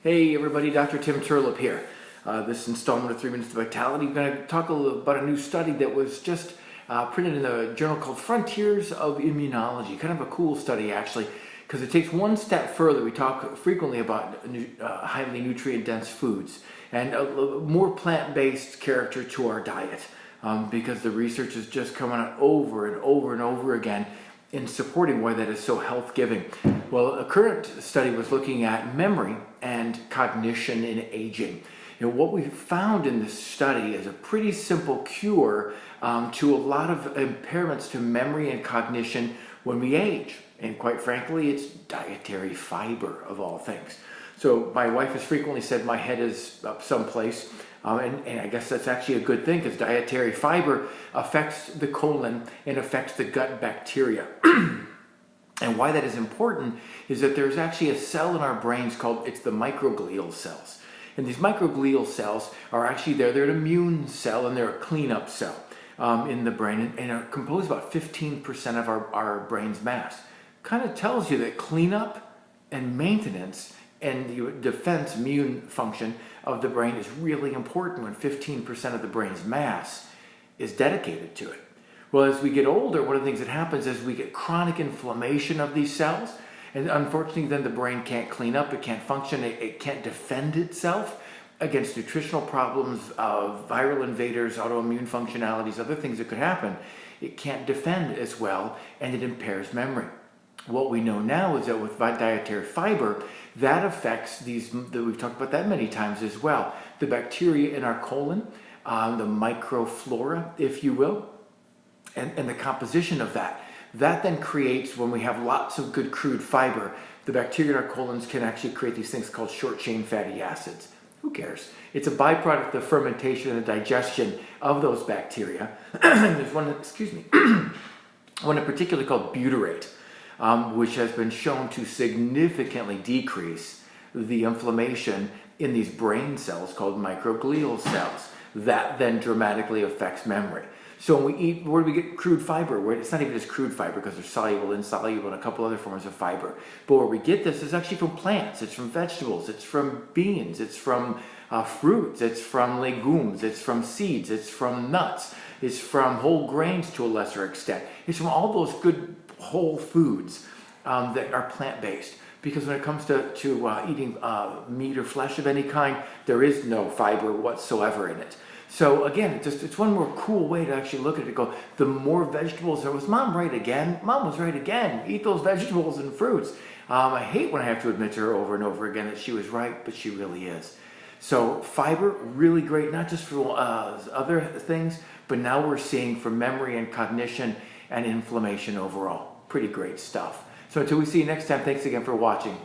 Hey everybody, Dr. Tim Turlip here. This installment of 3 Minutes to Vitality, I'm going to talk a little about a new study that was just printed in a journal called Frontiers of Immunology. Kind of a cool study actually, because it takes one step further. We talk frequently about highly nutrient-dense foods and a more plant-based character to our diet, because the research is just coming out over and over and over again in supporting why that is so health-giving. Well, a current study was looking at memory and cognition in aging. And what we found in this study is a pretty simple cure to a lot of impairments to memory and cognition when we age. And quite frankly, it's dietary fiber of all things. So my wife has frequently said my head is up someplace, and I guess that's actually a good thing, because dietary fiber affects the colon and affects the gut bacteria. And why that is important is that there's actually a cell in our brains called, it's the microglial cells. And these microglial cells are actually they're an immune cell, and they're a cleanup cell in the brain, and are composed about 15% of our brain's mass. Kind of tells you that cleanup and maintenance and the defense immune function of the brain is really important when 15% of the brain's mass is dedicated to it. Well, as we get older, one of the things that happens is we get chronic inflammation of these cells, and unfortunately then the brain can't clean up, it can't function, it can't defend itself against nutritional problems, viral invaders, autoimmune functionalities, other things that could happen. It can't defend as well, and it impairs memory. What we know now is that with dietary fiber, that affects these, we've talked about that many times as well, the bacteria in our colon, the microflora, if you will, and the composition of that. That then creates, when we have lots of good crude fiber, the bacteria in our colons can actually create these things called short-chain fatty acids. Who cares? It's a byproduct of fermentation and the digestion of those bacteria. There's one, one in particular called butyrate, which has been shown to significantly decrease the inflammation in these brain cells called microglial cells. That then dramatically affects memory. So when we eat, where do we get crude fiber? It's not even just crude fiber, because there's soluble, insoluble, and a couple other forms of fiber. But where we get this is actually from plants, it's from vegetables, it's from beans, it's from fruits, it's from legumes, it's from seeds, it's from nuts, it's from whole grains to a lesser extent. It's from all those good whole foods that are plant-based. Because when it comes to eating meat or flesh of any kind, there is no fiber whatsoever in it. So again, it's one more cool way to actually look at it and go, the more vegetables, was Mom right again? Mom was right again. Eat those vegetables and fruits. I hate when I have to admit to her over and over again that she was right, but she really is. So fiber, really great, not just for other things, but now we're seeing for memory and cognition and inflammation overall. Pretty great stuff. So until we see you next time, thanks again for watching.